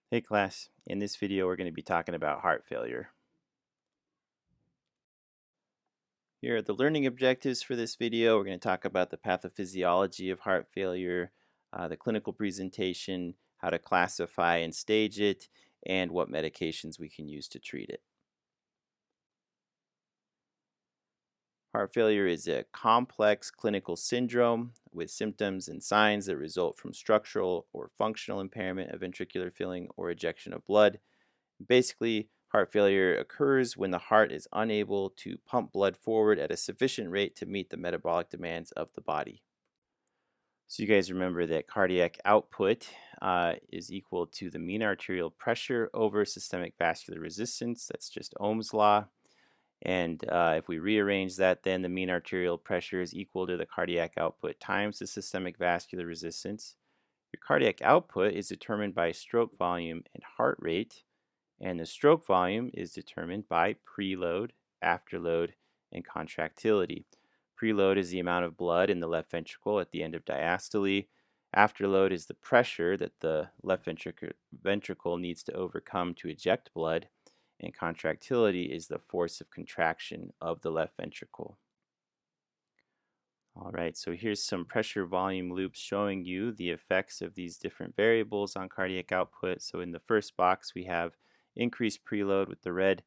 Hey class, in this video we're going to be talking about heart failure. Here are the learning objectives for this video. We're going to talk about the pathophysiology of heart failure, the clinical presentation, how to classify and stage it, and what medications we can use to treat it. Heart failure is a complex clinical syndrome with symptoms and signs that result from structural or functional impairment of ventricular filling or ejection of blood. Basically, heart failure occurs when the heart is unable to pump blood forward at a sufficient rate to meet the metabolic demands of the body. So, you guys remember that cardiac output is equal to the mean arterial pressure over systemic vascular resistance. That's just Ohm's law. And if we rearrange that, then the mean arterial pressure is equal to the cardiac output times the systemic vascular resistance. Your cardiac output is determined by stroke volume and heart rate. And the stroke volume is determined by preload, afterload, and contractility. Preload is the amount of blood in the left ventricle at the end of diastole. Afterload is the pressure that the left ventricle needs to overcome to eject blood. And contractility is the force of contraction of the left ventricle. All right, so here's some pressure volume loops showing you the effects of these different variables on cardiac output. So in the first box, we have increased preload with the red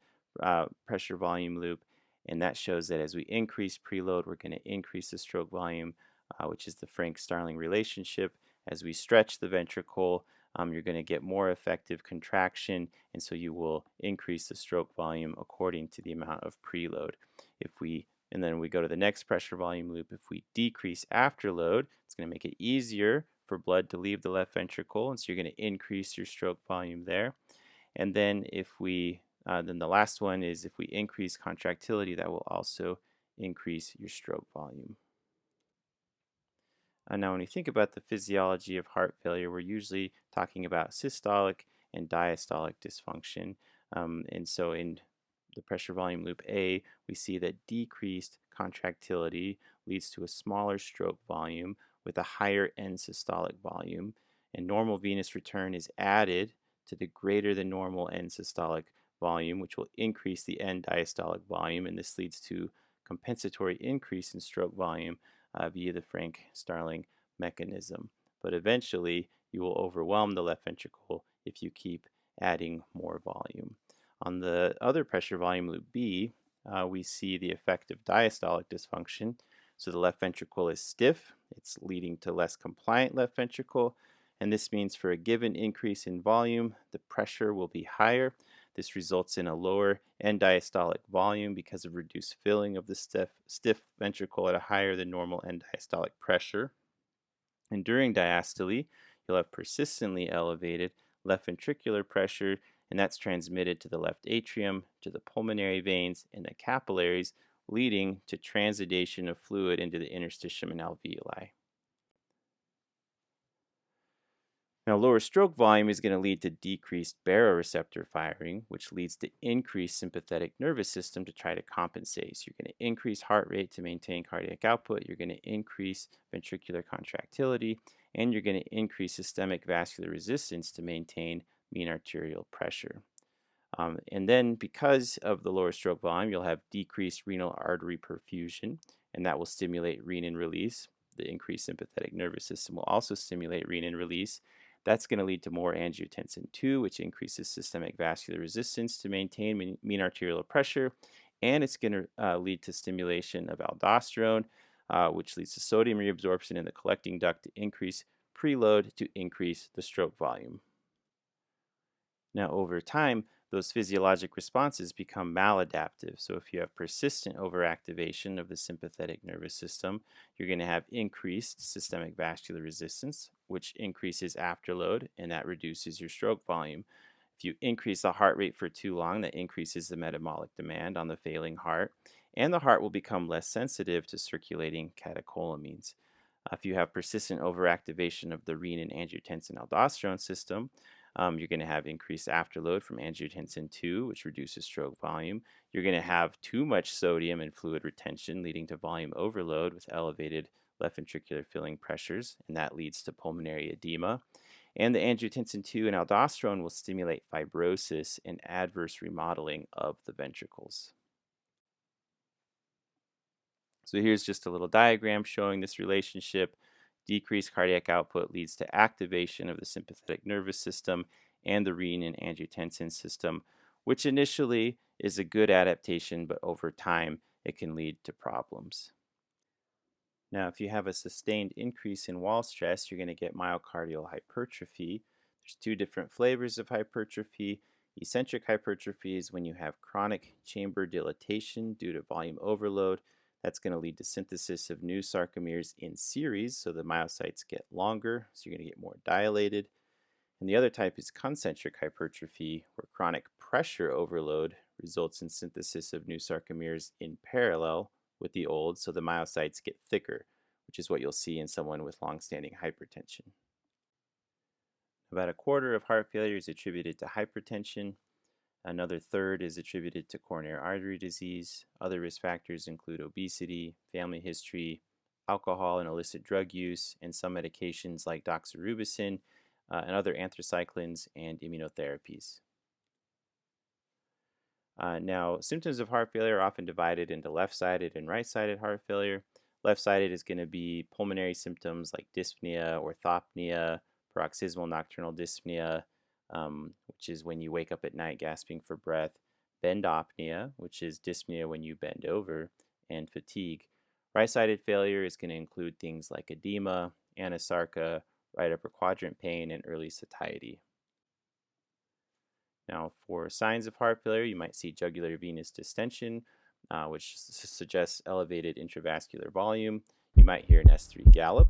pressure volume loop, and that shows that as we increase preload, we're going to increase the stroke volume, which is the Frank-Starling relationship. As we stretch the ventricle, you're going to get more effective contraction, and so you will increase the stroke volume according to the amount of preload. And then we go to the next pressure volume loop. If we decrease afterload, it's going to make it easier for blood to leave the left ventricle, and so you're going to increase your stroke volume there. And then then the last one is if we increase contractility, that will also increase your stroke volume. Now, when you think about the physiology of heart failure, we're usually talking about systolic and diastolic dysfunction. And so in the pressure volume loop A, we see that decreased contractility leads to a smaller stroke volume with a higher end systolic volume, and normal venous return is added to the greater than normal end systolic volume, which will increase the end diastolic volume, and this leads to compensatory increase in stroke volume via the Frank-Starling mechanism. But eventually, you will overwhelm the left ventricle if you keep adding more volume. On the other pressure volume loop B, we see the effect of diastolic dysfunction. So the left ventricle is stiff. It's leading to less compliant left ventricle. And this means for a given increase in volume, the pressure will be higher. This results in a lower end diastolic volume because of reduced filling of the stiff ventricle at a higher than normal end diastolic pressure. And during diastole, you'll have persistently elevated left ventricular pressure, and that's transmitted to the left atrium, to the pulmonary veins, and the capillaries, leading to transudation of fluid into the interstitium and alveoli. Now, lower stroke volume is going to lead to decreased baroreceptor firing, which leads to increased sympathetic nervous system to try to compensate. So you're going to increase heart rate to maintain cardiac output, you're going to increase ventricular contractility, and you're going to increase systemic vascular resistance to maintain mean arterial pressure. And then because of the lower stroke volume, you'll have decreased renal artery perfusion, and that will stimulate renin release. The increased sympathetic nervous system will also stimulate renin release. That's going to lead to more angiotensin II, which increases systemic vascular resistance to maintain mean arterial pressure, and it's going to lead to stimulation of aldosterone, which leads to sodium reabsorption in the collecting duct to increase preload to increase the stroke volume. Now, over time, those physiologic responses become maladaptive. So if you have persistent overactivation of the sympathetic nervous system, you're going to have increased systemic vascular resistance, which increases afterload, and that reduces your stroke volume. If you increase the heart rate for too long, that increases the metabolic demand on the failing heart, and the heart will become less sensitive to circulating catecholamines. If you have persistent overactivation of the renin, angiotensin, aldosterone system, you're going to have increased afterload from angiotensin II, which reduces stroke volume. You're going to have too much sodium and fluid retention, leading to volume overload with elevated left ventricular filling pressures, and that leads to pulmonary edema. And the angiotensin 2 and aldosterone will stimulate fibrosis and adverse remodeling of the ventricles. So here's just a little diagram showing this relationship. Decreased cardiac output leads to activation of the sympathetic nervous system and the renin-angiotensin system, which initially is a good adaptation, but over time it can lead to problems. Now, if you have a sustained increase in wall stress, you're going to get myocardial hypertrophy. There's two different flavors of hypertrophy. Eccentric hypertrophy is when you have chronic chamber dilatation due to volume overload. That's going to lead to synthesis of new sarcomeres in series, so the myocytes get longer, so you're going to get more dilated. And the other type is concentric hypertrophy, where chronic pressure overload results in synthesis of new sarcomeres in parallel with the old, so the myocytes get thicker, which is what you'll see in someone with longstanding hypertension. About a quarter of heart failure is attributed to hypertension. Another third is attributed to coronary artery disease. Other risk factors include obesity, family history, alcohol and illicit drug use, and some medications like doxorubicin and other anthracyclines and immunotherapies. Now, symptoms of heart failure are often divided into left-sided and right-sided heart failure. Left-sided is going to be pulmonary symptoms like dyspnea, orthopnea, paroxysmal nocturnal dyspnea, which is when you wake up at night gasping for breath, bendopnea, which is dyspnea when you bend over, and fatigue. Right-sided failure is going to include things like edema, anasarca, right upper quadrant pain, and early satiety. Now, for signs of heart failure, you might see jugular venous distension, which suggests elevated intravascular volume. You might hear an S3 gallop.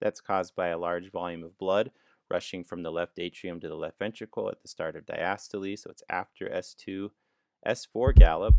That's caused by a large volume of blood rushing from the left atrium to the left ventricle at the start of diastole, so it's after S2. S4 gallop.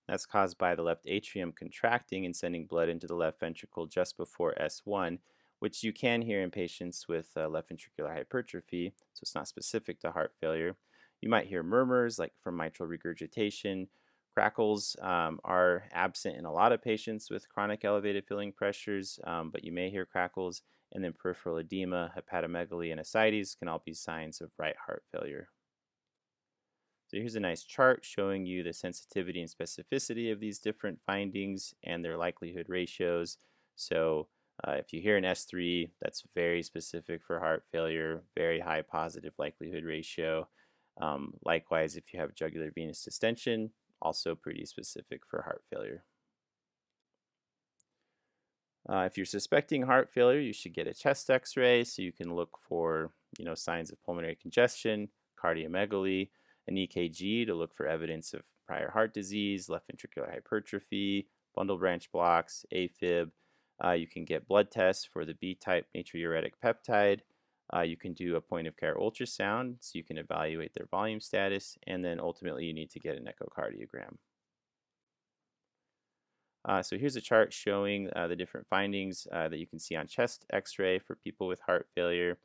That's caused by the left atrium contracting and sending blood into the left ventricle just before S1, which you can hear in patients with left ventricular hypertrophy, so it's not specific to heart failure. You might hear murmurs like from mitral regurgitation. Crackles are absent in a lot of patients with chronic elevated filling pressures, but you may hear crackles, and then peripheral edema, hepatomegaly, and ascites can all be signs of right heart failure. So here's a nice chart showing you the sensitivity and specificity of these different findings and their likelihood ratios. So if you hear an S3, that's very specific for heart failure, very high positive likelihood ratio. Likewise, if you have jugular venous distension, also pretty specific for heart failure. If you're suspecting heart failure, you should get a chest x-ray so you can look for signs of pulmonary congestion, cardiomegaly, an EKG to look for evidence of prior heart disease, left ventricular hypertrophy, bundle branch blocks, AFib. You can get blood tests for the B-type natriuretic peptide. You can do a point-of-care ultrasound so you can evaluate their volume status, and then ultimately you need to get an echocardiogram. So here's a chart showing the different findings that you can see on chest x-ray for people with heart failure.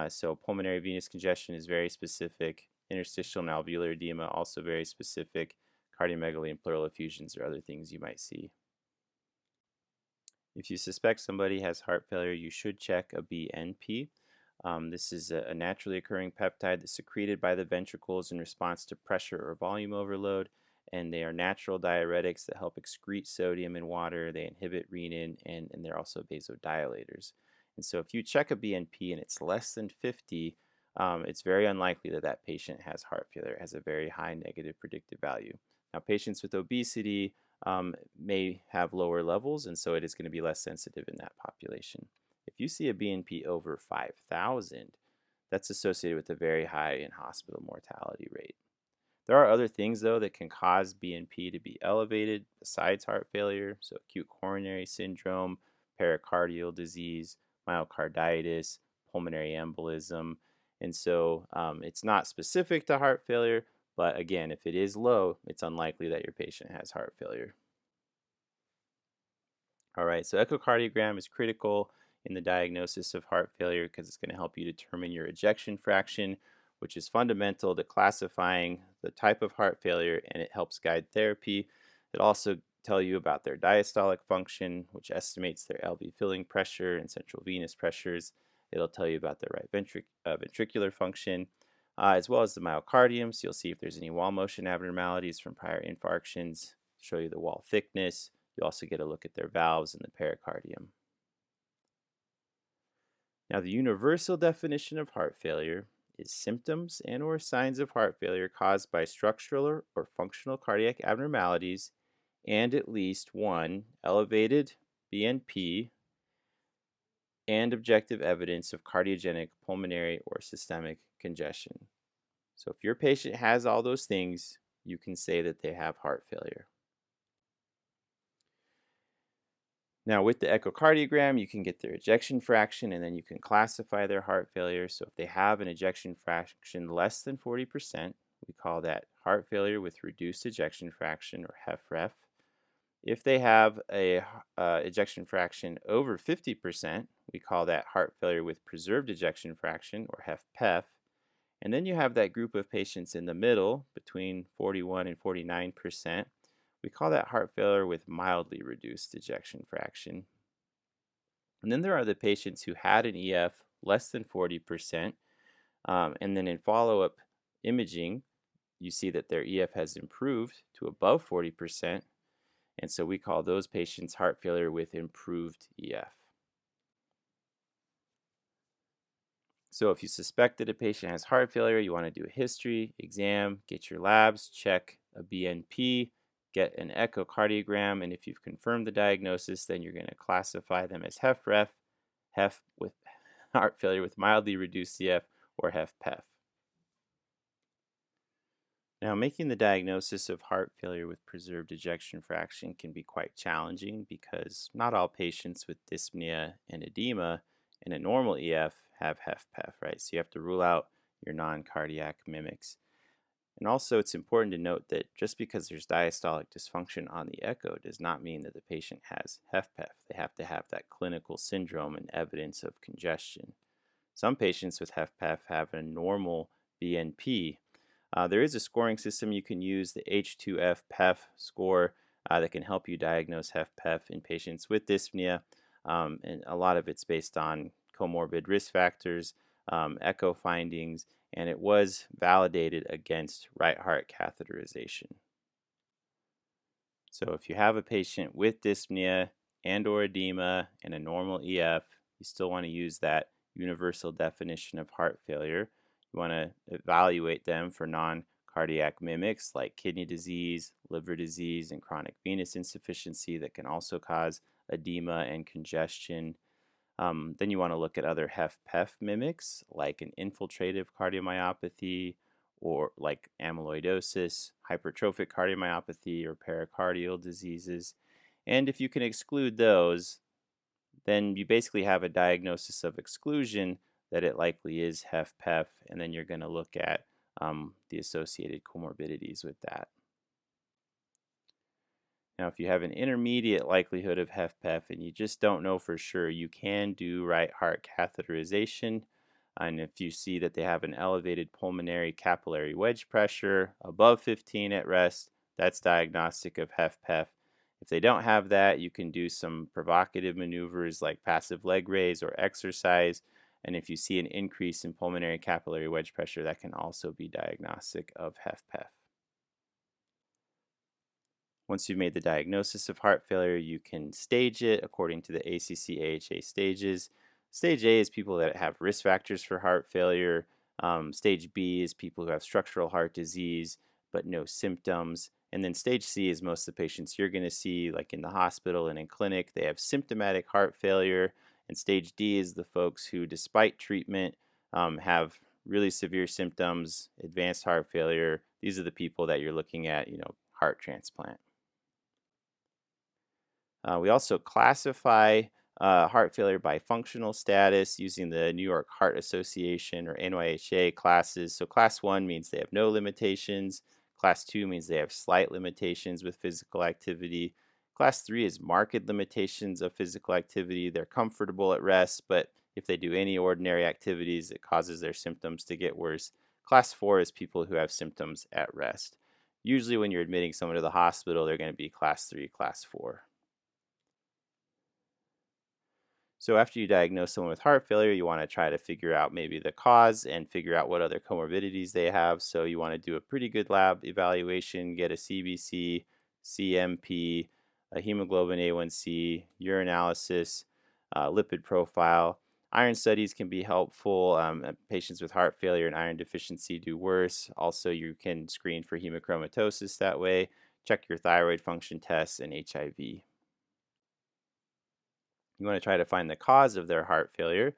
So pulmonary venous congestion is very specific. Interstitial and alveolar edema also very specific. Cardiomegaly and pleural effusions are other things you might see. If you suspect somebody has heart failure, you should check a BNP. This is a naturally occurring peptide that's secreted by the ventricles in response to pressure or volume overload, and they are natural diuretics that help excrete sodium in water. They inhibit renin, and they're also vasodilators. And so if you check a BNP and it's less than 50, it's very unlikely that that patient has heart failure. It has a very high negative predictive value. Now, patients with obesity may have lower levels, and so it is going to be less sensitive in that population. If you see a BNP over 5,000, that's associated with a very high in-hospital mortality rate. There are other things, though, that can cause BNP to be elevated besides heart failure, so acute coronary syndrome, pericardial disease, myocarditis, pulmonary embolism. And so it's not specific to heart failure, but again, if it is low, it's unlikely that your patient has heart failure. All right, so echocardiogram is critical in the diagnosis of heart failure because it's going to help you determine your ejection fraction, which is fundamental to classifying the type of heart failure, and it helps guide therapy. It also tell you about their diastolic function, which estimates their LV filling pressure and central venous pressures. It'll tell you about their right ventricular function, as well as the myocardium. So you'll see if there's any wall motion abnormalities from prior infarctions, show you the wall thickness. You also get a look at their valves and the pericardium. Now, the universal definition of heart failure is symptoms and or signs of heart failure caused by structural or functional cardiac abnormalities and at least one elevated BNP and objective evidence of cardiogenic pulmonary or systemic congestion. So if your patient has all those things, you can say that they have heart failure. Now, with the echocardiogram, you can get their ejection fraction and then you can classify their heart failure. So, if they have an ejection fraction less than 40%, we call that heart failure with reduced ejection fraction or HFrEF. If they have a ejection fraction over 50%, we call that heart failure with preserved ejection fraction or HFpEF. And then you have that group of patients in the middle between 41 and 49%. We call that heart failure with mildly reduced ejection fraction. And then there are the patients who had an EF less than 40%. And then in follow-up imaging, you see that their EF has improved to above 40%. And so we call those patients heart failure with improved EF. So if you suspect that a patient has heart failure, you want to do a history, exam, get your labs, check a BNP, get an echocardiogram, and if you've confirmed the diagnosis, then you're going to classify them as HFrEF, HF with heart failure with mildly reduced CF, or HFpEF. Now, making the diagnosis of heart failure with preserved ejection fraction can be quite challenging because not all patients with dyspnea and edema in a normal EF have HFpEF, right? So you have to rule out your non-cardiac mimics. And also, it's important to note that just because there's diastolic dysfunction on the echo does not mean that the patient has HFpEF. They have to have that clinical syndrome and evidence of congestion. Some patients with HFpEF have a normal BNP. There is a scoring system you can use, the H2F-PEF score, that can help you diagnose HFpEF in patients with dyspnea. And a lot of it's based on comorbid risk factors, echo findings, and it was validated against right heart catheterization. So if you have a patient with dyspnea and or edema and a normal EF, you still want to use that universal definition of heart failure. You want to evaluate them for non-cardiac mimics like kidney disease, liver disease, and chronic venous insufficiency that can also cause edema and congestion. Then you want to look at other HFpEF mimics like an infiltrative cardiomyopathy or like amyloidosis, hypertrophic cardiomyopathy, or pericardial diseases. And if you can exclude those, then you basically have a diagnosis of exclusion that it likely is HFpEF, and then you're going to look at the associated comorbidities with that. Now, if you have an intermediate likelihood of HFpEF and you just don't know for sure, you can do right heart catheterization. And if you see that they have an elevated pulmonary capillary wedge pressure above 15 at rest, that's diagnostic of HFpEF. If they don't have that, you can do some provocative maneuvers like passive leg raise or exercise. And if you see an increase in pulmonary capillary wedge pressure, that can also be diagnostic of HFpEF. Once you've made the diagnosis of heart failure, you can stage it according to the ACC-AHA stages. Stage A is people that have risk factors for heart failure. Stage B is people who have structural heart disease but no symptoms. And then stage C is most of the patients you're going to see, like in the hospital and in clinic. They have symptomatic heart failure. And stage D is the folks who, despite treatment, have really severe symptoms, advanced heart failure. These are the people that you're looking at, heart transplant. We also classify heart failure by functional status using the New York Heart Association or NYHA classes. So class 1 means they have no limitations. Class 2 means they have slight limitations with physical activity. Class 3 is marked limitations of physical activity. They're comfortable at rest, but if they do any ordinary activities, it causes their symptoms to get worse. Class 4 is people who have symptoms at rest. Usually, when you're admitting someone to the hospital, they're going to be class 3, class 4. So after you diagnose someone with heart failure, you want to try to figure out maybe the cause and figure out what other comorbidities they have. So you want to do a pretty good lab evaluation, get a CBC, CMP, a hemoglobin A1C, urinalysis, lipid profile. Iron studies can be helpful. Patients with heart failure and iron deficiency do worse. Also, you can screen for hemochromatosis that way. Check your thyroid function tests and HIV. You want to try to find the cause of their heart failure.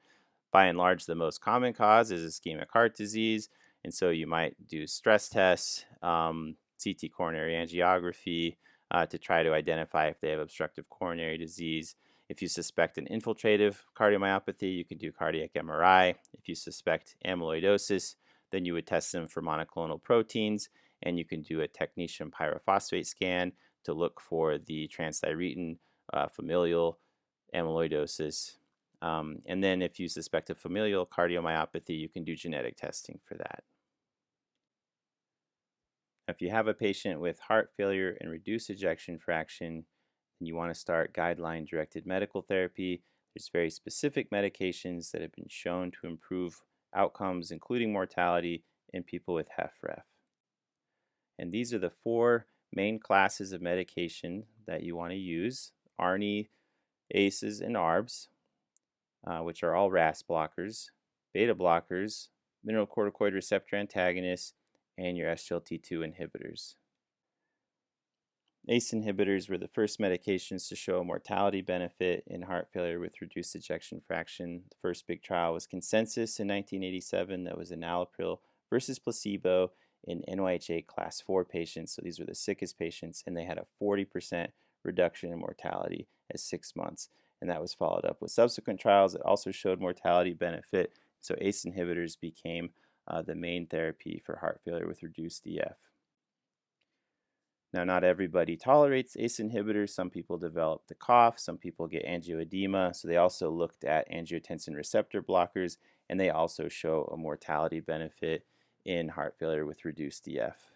By and large, the most common cause is ischemic heart disease. And so you might do stress tests, CT coronary angiography to try to identify if they have obstructive coronary disease. If you suspect an infiltrative cardiomyopathy, you can do cardiac MRI. If you suspect amyloidosis, then you would test them for monoclonal proteins, and you can do a technetium pyrophosphate scan to look for the transthyretin familial amyloidosis. And then if you suspect a familial cardiomyopathy, you can do genetic testing for that. If you have a patient with heart failure and reduced ejection fraction, and you want to start guideline-directed medical therapy, there's very specific medications that have been shown to improve outcomes, including mortality, in people with HFrEF. And these are the 4 main classes of medication that you want to use: ARNI, ACEs, and ARBs, which are all RAS blockers, beta blockers, mineralocorticoid receptor antagonists, and your SGLT2 inhibitors. ACE inhibitors were the first medications to show a mortality benefit in heart failure with reduced ejection fraction. The first big trial was Consensus in 1987. That was enalapril versus placebo in NYHA class 4 patients. So these were the sickest patients, and they had a 40% reduction in mortality at 6 months. And that was followed up with subsequent trials that also showed mortality benefit. So ACE inhibitors became the main therapy for heart failure with reduced EF. Now, not everybody tolerates ACE inhibitors. Some people develop the cough, some people get angioedema. So they also looked at angiotensin receptor blockers, and they also show a mortality benefit in heart failure with reduced EF.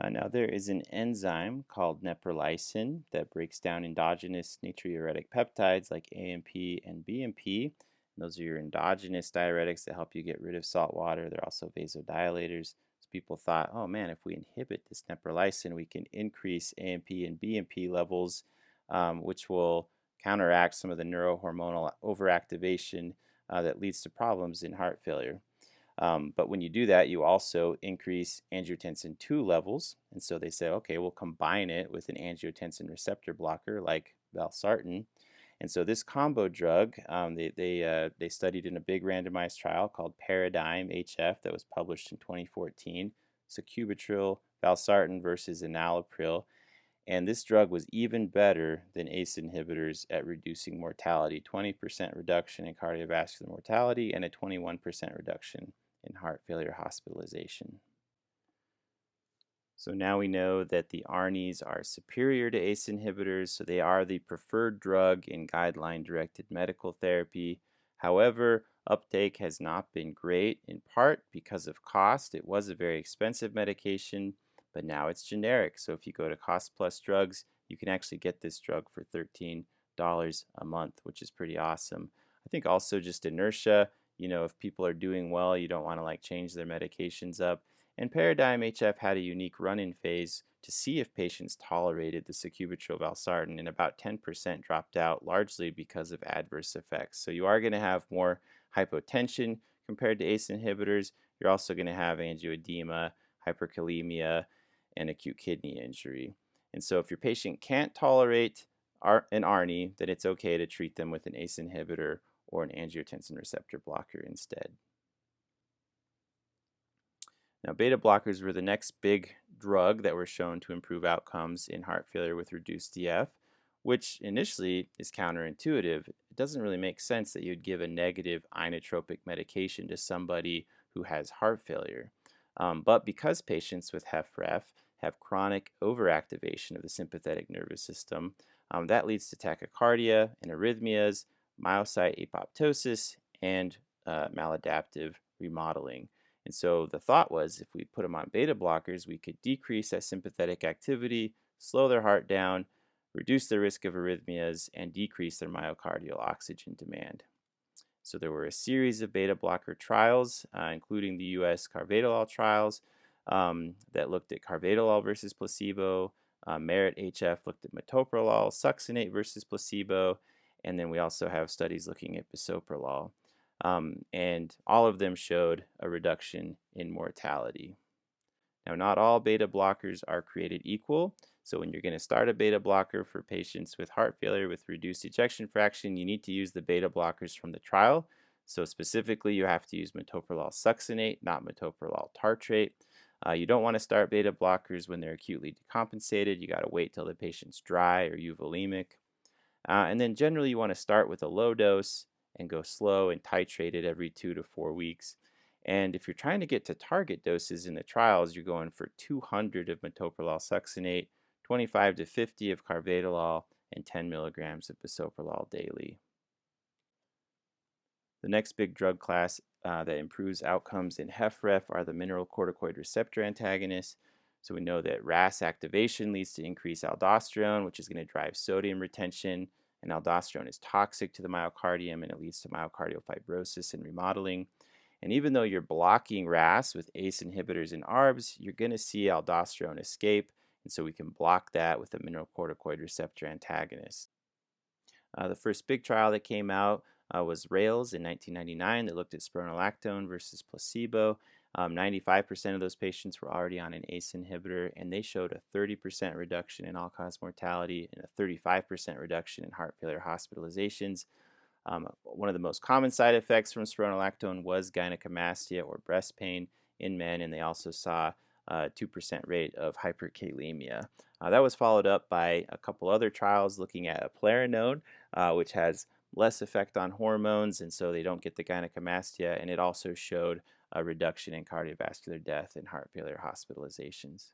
Now, there is an enzyme called neprilysin that breaks down endogenous natriuretic peptides like AMP and BMP. And those are your endogenous diuretics that help you get rid of salt water. They're also vasodilators. So people thought, oh man, if we inhibit this neprilysin, we can increase AMP and BMP levels, which will counteract some of the neurohormonal overactivation that leads to problems in heart failure. But when you do that, you also increase angiotensin 2 levels. And so they say, okay, we'll combine it with an angiotensin receptor blocker like valsartan. And so this combo drug, they studied in a big randomized trial called Paradigm HF that was published in 2014, sacubitril, valsartan versus enalapril. And this drug was even better than ACE inhibitors at reducing mortality, 20% reduction in cardiovascular mortality and a 21% reduction in heart failure hospitalization. So now we know that the ARNIs are superior to ACE inhibitors, so they are the preferred drug in guideline-directed medical therapy. However, uptake has not been great, in part because of cost. It was a very expensive medication, but now it's generic. So if you go to Cost Plus Drugs, you can actually get this drug for $13 a month, which is pretty awesome. I think also just inertia. If people are doing well, you don't want to change their medications up. And Paradigm HF had a unique run-in phase to see if patients tolerated the sacubitril valsartan, and about 10% dropped out, largely because of adverse effects. So you are going to have more hypotension compared to ACE inhibitors. You're also going to have angioedema, hyperkalemia, and acute kidney injury. And so if your patient can't tolerate an ARNI, then it's okay to treat them with an ACE inhibitor or an angiotensin receptor blocker instead. Now, beta blockers were the next big drug that were shown to improve outcomes in heart failure with reduced EF, which initially is counterintuitive. It doesn't really make sense that you'd give a negative inotropic medication to somebody who has heart failure. But because patients with HFrEF have chronic overactivation of the sympathetic nervous system. That leads to tachycardia and arrhythmias, myocyte apoptosis, and maladaptive remodeling. And so the thought was if we put them on beta blockers, we could decrease that sympathetic activity, slow their heart down, reduce the risk of arrhythmias, and decrease their myocardial oxygen demand. So there were a series of beta blocker trials, including the US carvedilol trials that looked at carvedilol versus placebo. Merit HF looked at metoprolol, succinate versus placebo, and then we also have studies looking at bisoprolol. And all of them showed a reduction in mortality. Now, not all beta blockers are created equal. So when you're going to start a beta blocker for patients with heart failure with reduced ejection fraction, you need to use the beta blockers from the trial. So specifically, you have to use metoprolol succinate, not metoprolol tartrate. You don't want to start beta blockers when they're acutely decompensated. You got to wait till the patient's dry or euvolemic. And then generally you want to start with a low dose and go slow and titrate it every 2 to 4 weeks. And if you're trying to get to target doses in the trials, you're going for 200 of metoprolol succinate, 25 to 50 of carvedilol, and 10 milligrams of bisoprolol daily. The next big drug class that improves outcomes in HFrEF are the mineralocorticoid receptor antagonists. So we know that RAS activation leads to increased aldosterone, which is going to drive sodium retention. And aldosterone is toxic to the myocardium, and it leads to myocardial fibrosis and remodeling. And even though you're blocking RAS with ACE inhibitors and ARBs, you're going to see aldosterone escape. And so we can block that with a mineralocorticoid receptor antagonist. The first big trial that came out was RAILS in 1999 that looked at spironolactone versus placebo. 95% of those patients were already on an ACE inhibitor, and they showed a 30% reduction in all-cause mortality and a 35% reduction in heart failure hospitalizations. One of the most common side effects from spironolactone was gynecomastia or breast pain in men, and they also saw a 2% rate of hyperkalemia. That was followed up by a couple other trials looking at eplerenone, which has less effect on hormones, and so they don't get the gynecomastia, and it also showed a reduction in cardiovascular death and heart failure hospitalizations.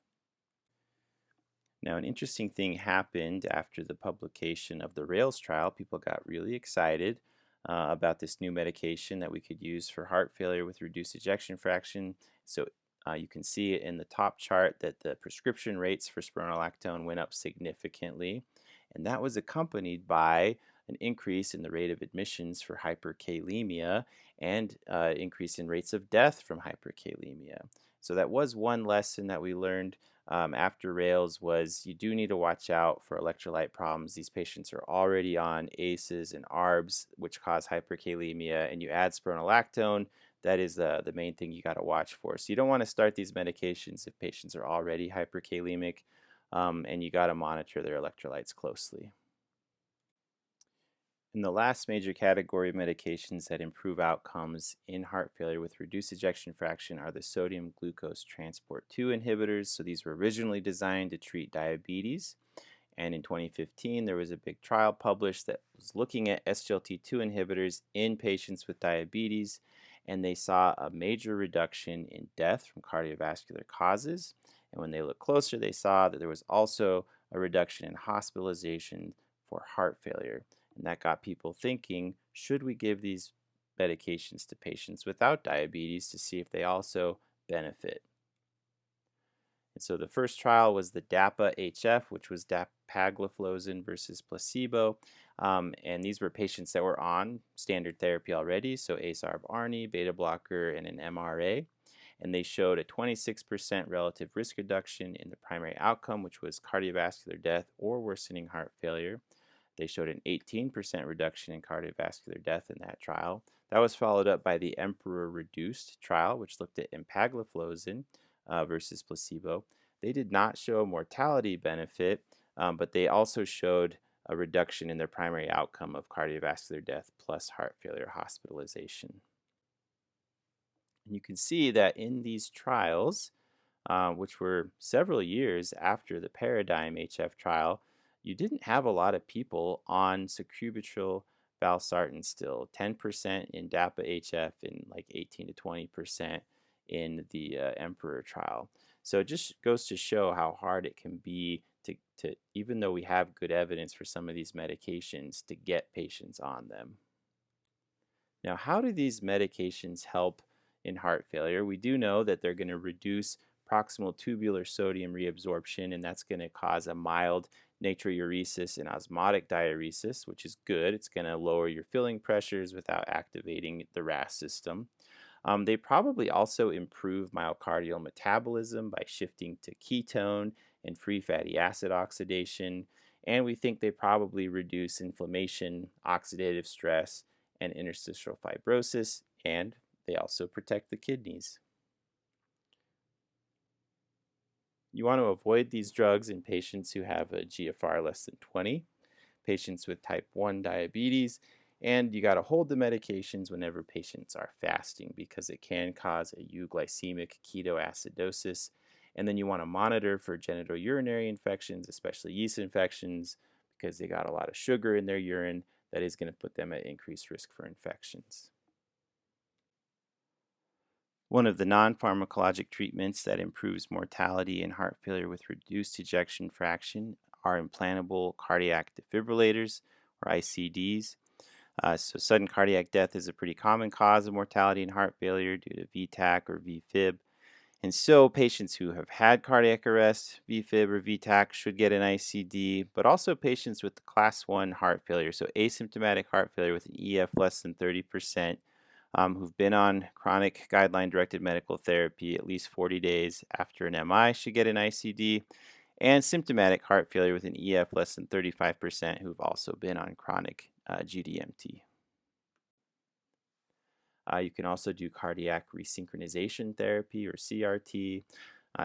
Now, an interesting thing happened after the publication of the RAILS trial. People got really excited about this new medication that we could use for heart failure with reduced ejection fraction. So you can see in the top chart that the prescription rates for spironolactone went up significantly, and that was accompanied by an increase in the rate of admissions for hyperkalemia and increase in rates of death from hyperkalemia. So that was one lesson that we learned after RAILS was you do need to watch out for electrolyte problems. These patients are already on ACEs and ARBs, which cause hyperkalemia, and you add spironolactone, that is the main thing you got to watch for. So you don't want to start these medications if patients are already hyperkalemic, and you got to monitor their electrolytes closely. And the last major category of medications that improve outcomes in heart failure with reduced ejection fraction are the sodium glucose transport 2 inhibitors. So these were originally designed to treat diabetes. And in 2015, there was a big trial published that was looking at SGLT2 inhibitors in patients with diabetes, and they saw a major reduction in death from cardiovascular causes. And when they looked closer, they saw that there was also a reduction in hospitalization for heart failure. And that got people thinking, should we give these medications to patients without diabetes to see if they also benefit? And so the first trial was the DAPA-HF, which was dapagliflozin versus placebo. And these were patients that were on standard therapy already, so ACE-ARB-ARNI, beta blocker, and an MRA. And they showed a 26% relative risk reduction in the primary outcome, which was cardiovascular death or worsening heart failure. They showed an 18% reduction in cardiovascular death in that trial. That was followed up by the Emperor Reduced trial, which looked at empagliflozin versus placebo. They did not show a mortality benefit, but they also showed a reduction in their primary outcome of cardiovascular death plus heart failure hospitalization. And you can see that in these trials, which were several years after the Paradigm HF trial, you didn't have a lot of people on sacubitril valsartan still, 10% in DAPA-HF and like 18 to 20% in the Emperor trial. So it just goes to show how hard it can be to even though we have good evidence for some of these medications, to get patients on them. Now, how do these medications help in heart failure? We do know that they're going to reduce proximal tubular sodium reabsorption, and that's going to cause a mild natriuresis and osmotic diuresis, which is good. It's going to lower your filling pressures without activating the RAS system. They probably also improve myocardial metabolism by shifting to ketone and free fatty acid oxidation. And we think they probably reduce inflammation, oxidative stress, and interstitial fibrosis. And they also protect the kidneys. You want to avoid these drugs in patients who have a GFR less than 20, patients with type 1 diabetes, and you got to hold the medications whenever patients are fasting because it can cause a euglycemic ketoacidosis. And then you want to monitor for genitourinary infections, especially yeast infections, because they got a lot of sugar in their urine that is going to put them at increased risk for infections. One of the non-pharmacologic treatments that improves mortality in heart failure with reduced ejection fraction are implantable cardiac defibrillators, or ICDs. So sudden cardiac death is a pretty common cause of mortality in heart failure due to VTAC or VFib. And so patients who have had cardiac arrest, VFib or VTAC should get an ICD, but also patients with class 1 heart failure, so asymptomatic heart failure with an EF less than 30%, who've been on chronic guideline-directed medical therapy at least 40 days after an MI should get an ICD, and symptomatic heart failure with an EF less than 35% who've also been on chronic GDMT. You can also do cardiac resynchronization therapy or CRT.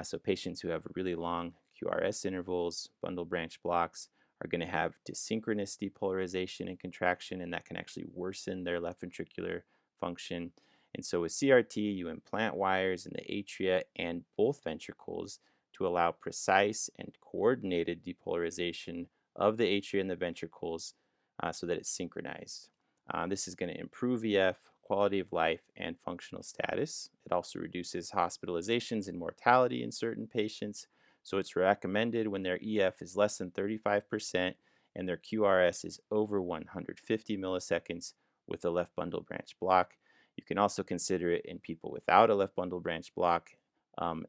So patients who have really long QRS intervals, bundle branch blocks, are going to have desynchronous depolarization and contraction, and that can actually worsen their left ventricular function. And so with CRT, you implant wires in the atria and both ventricles to allow precise and coordinated depolarization of the atria and the ventricles so that it's synchronized. This is going to improve EF, quality of life, and functional status. It also reduces hospitalizations and mortality in certain patients. So it's recommended when their EF is less than 35% and their QRS is over 150 milliseconds with a left bundle branch block. You can also consider it in people without a left bundle branch block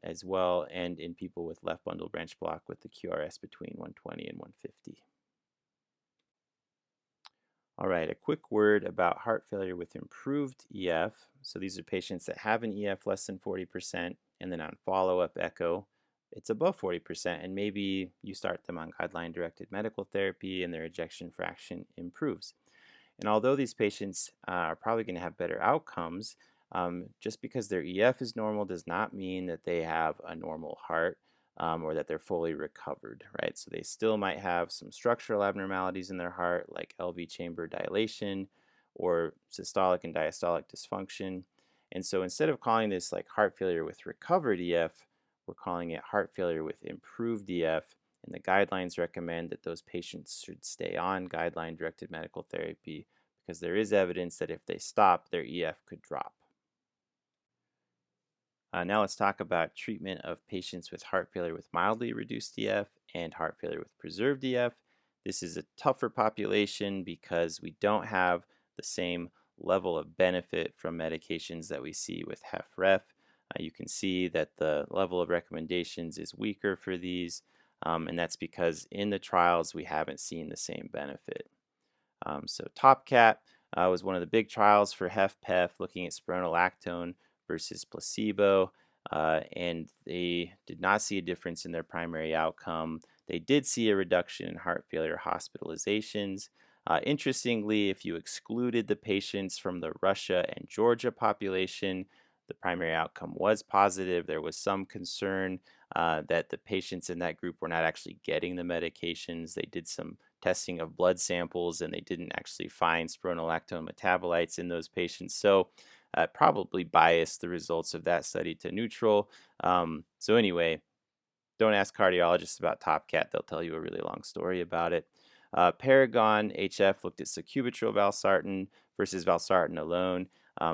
as well, and in people with left bundle branch block with the QRS between 120 and 150. All right, a quick word about heart failure with improved EF. So these are patients that have an EF less than 40%, and then on follow-up echo, it's above 40%, and maybe you start them on guideline-directed medical therapy and their ejection fraction improves. And although these patients are probably going to have better outcomes, just because their EF is normal does not mean that they have a normal heart or that they're fully recovered, right? So they still might have some structural abnormalities in their heart, like LV chamber dilation or systolic and diastolic dysfunction. And so instead of calling this like heart failure with recovered EF, we're calling it heart failure with improved EF. And the guidelines recommend that those patients should stay on guideline-directed medical therapy because there is evidence that if they stop, their EF could drop. Now let's talk about treatment of patients with heart failure with mildly reduced EF and heart failure with preserved EF. This is a tougher population because we don't have the same level of benefit from medications that we see with HFrEF. You can see that the level of recommendations is weaker for these, and that's because in the trials we haven't seen the same benefit. So TopCat was one of the big trials for HFpEF looking at spironolactone versus placebo, and they did not see a difference in their primary outcome. They did see a reduction in heart failure hospitalizations. Interestingly, if you excluded the patients from the Russia and Georgia population, the primary outcome was positive. There was some concern that the patients in that group were not actually getting the medications. They did some testing of blood samples and they didn't actually find spironolactone metabolites in those patients. So probably biased the results of that study to neutral. So anyway, don't ask cardiologists about TopCat. They'll tell you a really long story about it. Paragon HF looked at sacubitril valsartan versus valsartan alone.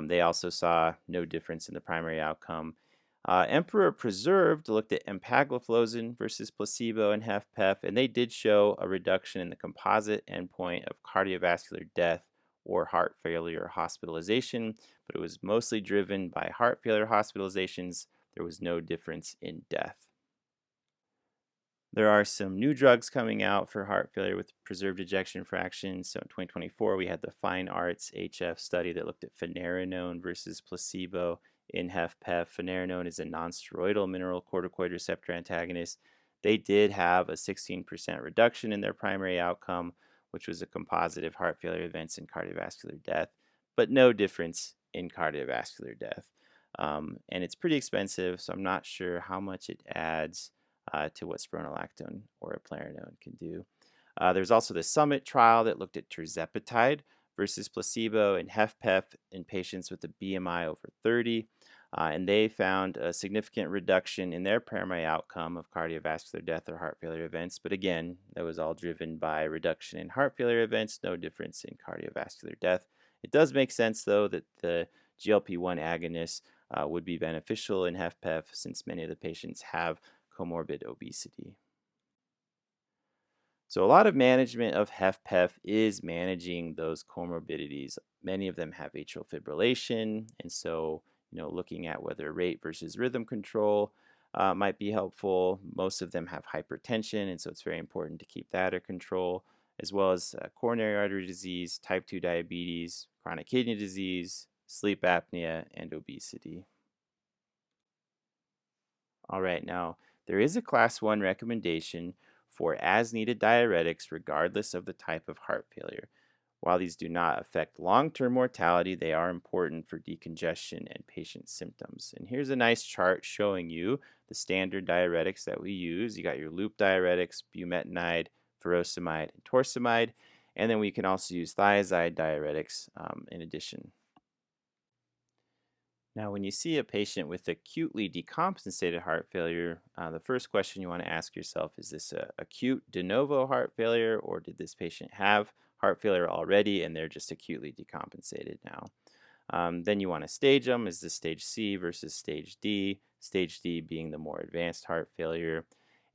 They also saw no difference in the primary outcome. Emperor Preserved looked at empagliflozin versus placebo and HFpEF, and they did show a reduction in the composite endpoint of cardiovascular death or heart failure hospitalization, but it was mostly driven by heart failure hospitalizations. There was no difference in death. There are some new drugs coming out for heart failure with preserved ejection fraction. So in 2024, we had the Fine Arts HF study that looked at finerenone versus placebo in HFpEF. Finerenone is a nonsteroidal mineralocorticoid receptor antagonist. They did have a 16% reduction in their primary outcome, which was a composite of heart failure events and cardiovascular death, but no difference in cardiovascular death. And it's pretty expensive, so I'm not sure how much it adds to what spironolactone or eplerenone can do. There's also the Summit trial that looked at tirzepatide versus placebo and HFpEF in patients with a BMI over 30. And they found a significant reduction in their primary outcome of cardiovascular death or heart failure events. But again, that was all driven by reduction in heart failure events, no difference in cardiovascular death. It does make sense, though, that the GLP-1 agonists would be beneficial in HFpEF since many of the patients have comorbid obesity. So a lot of management of HFpEF is managing those comorbidities. Many of them have atrial fibrillation, and so looking at whether rate versus rhythm control might be helpful. Most of them have hypertension, and so it's very important to keep that under control, as well as coronary artery disease, type 2 diabetes, chronic kidney disease, sleep apnea, and obesity. All right, now there is a class 1 recommendation for as needed diuretics regardless of the type of heart failure. While these do not affect long term mortality, they are important for decongestion and patient symptoms. And here's a nice chart showing you the standard diuretics that we use. You got your loop diuretics, bumetanide, furosemide, and torsemide. And then we can also use thiazide diuretics in addition. Now, when you see a patient with acutely decompensated heart failure, the first question you want to ask yourself is this acute de novo heart failure, or did this patient have heart failure already and they're just acutely decompensated now? Then you want to stage them. Is this stage C versus stage D? Stage D being the more advanced heart failure.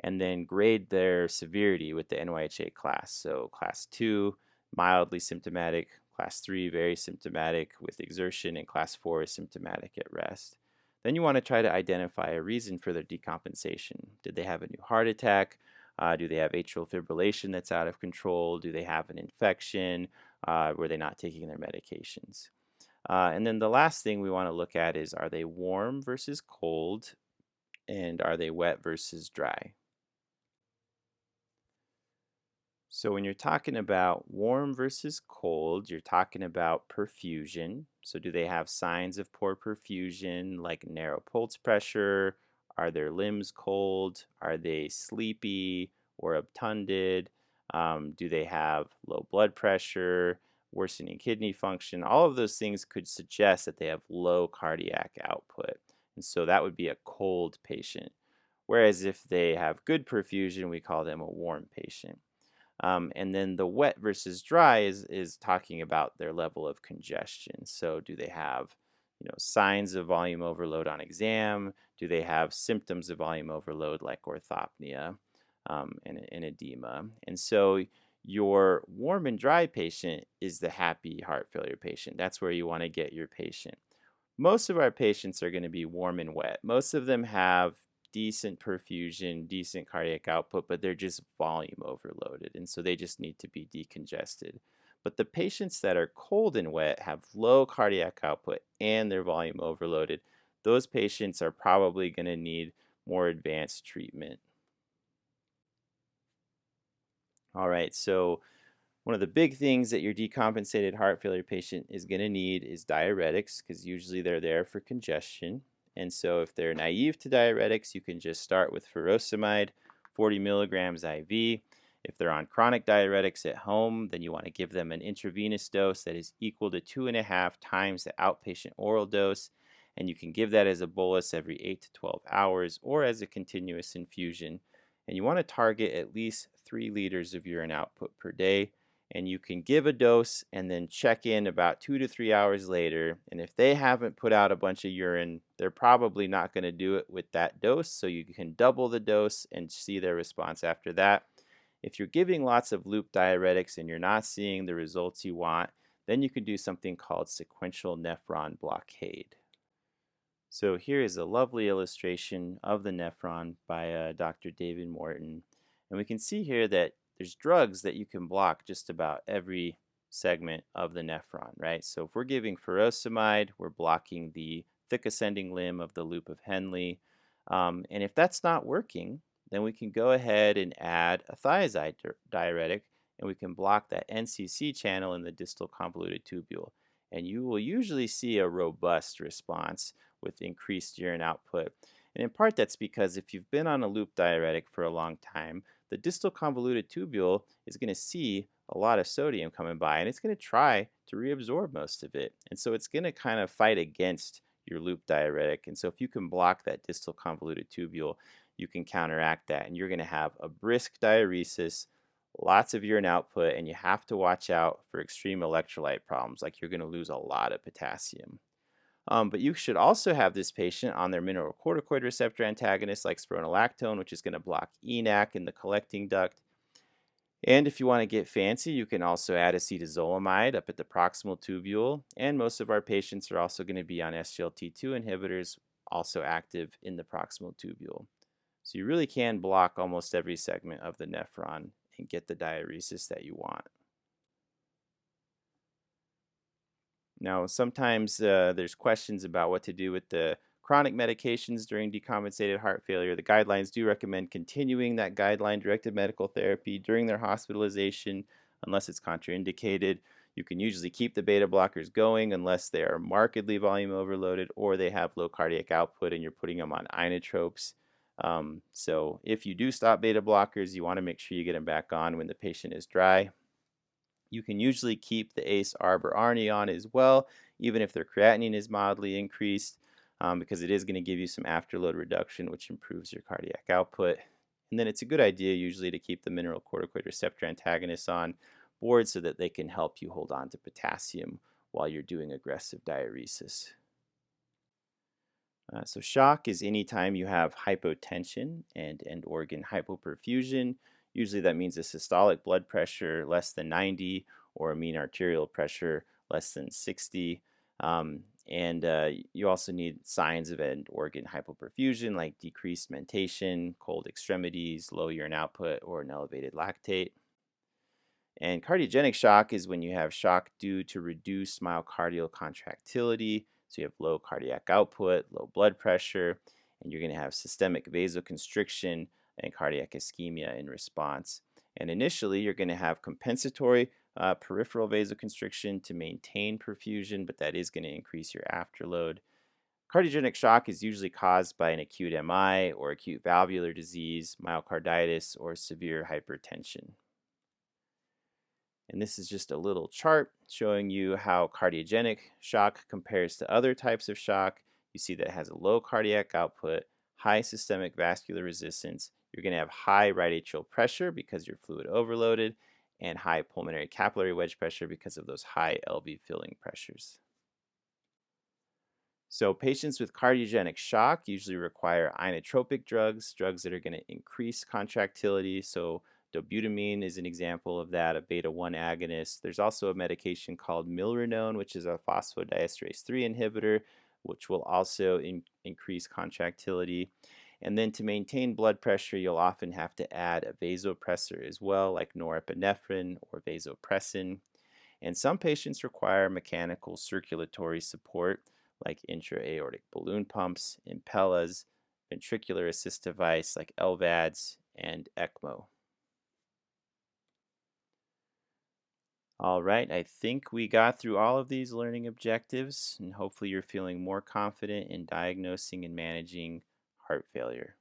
And then grade their severity with the NYHA class. So class 2, mildly symptomatic. Class 3, very symptomatic with exertion. And class 4 is symptomatic at rest. Then you want to try to identify a reason for their decompensation. Did they have a new heart attack? Do they have atrial fibrillation that's out of control? Do they have an infection? Were they not taking their medications? And then the last thing we want to look at is, are they warm versus cold, and are they wet versus dry? So when you're talking about warm versus cold, you're talking about perfusion. So do they have signs of poor perfusion like narrow pulse pressure? Are their limbs cold? Are they sleepy or obtunded? Do they have low blood pressure, worsening kidney function? All of those things could suggest that they have low cardiac output. And so that would be a cold patient. Whereas if they have good perfusion, we call them a warm patient. And then the wet versus dry is talking about their level of congestion. So do they have signs of volume overload on exam? Do they have symptoms of volume overload like orthopnea and edema? And so your warm and dry patient is the happy heart failure patient. That's where you want to get your patient. Most of our patients are going to be warm and wet. Most of them have decent perfusion, decent cardiac output, but they're just volume overloaded. And so they just need to be decongested. But the patients that are cold and wet have low cardiac output and they're volume overloaded. Those patients are probably going to need more advanced treatment. All right, so one of the big things that your decompensated heart failure patient is going to need is diuretics, because usually they're there for congestion. And so if they're naive to diuretics, you can just start with furosemide, 40 milligrams IV. If they're on chronic diuretics at home, then you want to give them an intravenous dose that is equal to 2.5 times the outpatient oral dose. And you can give that as a bolus every 8 to 12 hours or as a continuous infusion. And you want to target at least 3 liters of urine output per day. And you can give a dose and then check in about 2 to 3 hours later. And if they haven't put out a bunch of urine, they're probably not going to do it with that dose. So you can double the dose and see their response after that. If you're giving lots of loop diuretics and you're not seeing the results you want, then you can do something called sequential nephron blockade. So here is a lovely illustration of the nephron by Dr. David Morton. And we can see here that there's drugs that you can block just about every segment of the nephron, right? So if we're giving furosemide, we're blocking the thick ascending limb of the loop of Henle. And if that's not working, then we can go ahead and add a thiazide diuretic, and we can block that NCC channel in the distal convoluted tubule. And you will usually see a robust response with increased urine output. And in part, that's because if you've been on a loop diuretic for a long time, the distal convoluted tubule is going to see a lot of sodium coming by, and it's going to try to reabsorb most of it. And so it's going to kind of fight against your loop diuretic. And so if you can block that distal convoluted tubule, you can counteract that, and you're going to have a brisk diuresis, lots of urine output, and you have to watch out for extreme electrolyte problems, like you're going to lose a lot of potassium. But you should also have this patient on their mineralocorticoid receptor antagonist like spironolactone, which is going to block ENaC in the collecting duct. And if you want to get fancy, you can also add acetazolamide up at the proximal tubule. And most of our patients are also going to be on SGLT2 inhibitors, also active in the proximal tubule. So you really can block almost every segment of the nephron and get the diuresis that you want. Now, sometimes there's questions about what to do with the chronic medications during decompensated heart failure. The guidelines do recommend continuing that guideline-directed medical therapy during their hospitalization unless it's contraindicated. You can usually keep the beta blockers going unless they are markedly volume overloaded or they have low cardiac output and you're putting them on inotropes. So if you do stop beta blockers, you want to make sure you get them back on when the patient is dry. You can usually keep the ACE, ARB, or ARNI on as well, even if their creatinine is mildly increased, because it is going to give you some afterload reduction, which improves your cardiac output. And then it's a good idea usually to keep the mineralocorticoid receptor antagonists on board so that they can help you hold on to potassium while you're doing aggressive diuresis. So shock is anytime you have hypotension and end organ hypoperfusion. Usually that means a systolic blood pressure less than 90 or a mean arterial pressure less than 60. And you also need signs of end organ hypoperfusion like decreased mentation, cold extremities, low urine output, or an elevated lactate. And cardiogenic shock is when you have shock due to reduced myocardial contractility. So you have low cardiac output, low blood pressure, and you're going to have systemic vasoconstriction and cardiac ischemia in response. And initially, you're going to have compensatory peripheral vasoconstriction to maintain perfusion, but that is going to increase your afterload. Cardiogenic shock is usually caused by an acute MI or acute valvular disease, myocarditis, or severe hypertension. And this is just a little chart showing you how cardiogenic shock compares to other types of shock. You see that it has a low cardiac output, high systemic vascular resistance. You're going to have high right atrial pressure because you're fluid overloaded, and high pulmonary capillary wedge pressure because of those high LV filling pressures. So patients with cardiogenic shock usually require inotropic drugs, drugs that are going to increase contractility. So dobutamine is an example of that, a beta-1 agonist. There's also a medication called milrinone, which is a phosphodiesterase 3 inhibitor, which will also increase contractility. And then to maintain blood pressure, you'll often have to add a vasopressor as well, like norepinephrine or vasopressin. And some patients require mechanical circulatory support, like intra-aortic balloon pumps, Impellas, ventricular assist device like LVADs, and ECMO. All right, I think we got through all of these learning objectives, and hopefully you're feeling more confident in diagnosing and managing heart failure.